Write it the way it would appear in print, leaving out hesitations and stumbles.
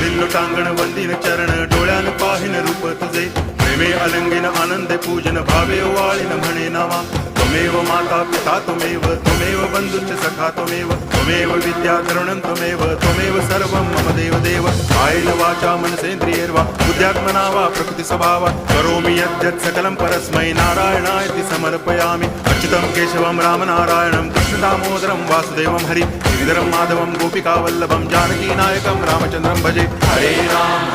चालिल्लो टांगण वंदिन चरण डोळ्यान पाहिन रूप तुझे प्रेमे अलंगिन आनंदे पूजन भावे वाळीन म्हणे नावा त्वमेव माता पिता त्वमेव बंधुश्च सखा त्वमेव विद्या तरुणं त्वमेव सर्वं मम देव कायेन वाचा मनसेन्द्रियैर्वा बुद्ध्यात्मना वा प्रकृति स्वभावात् करोमि यद्यत् सकलं परस्मै नारायणायति समर्पयामि अच्युतं केशवं रामनारायणं कृष्णदामोदरं वासुदेवं हरि गिरिधरं माधवं गोपिकावल्लभं जानकीनायकं रामचन्द्रं भजे हरे राम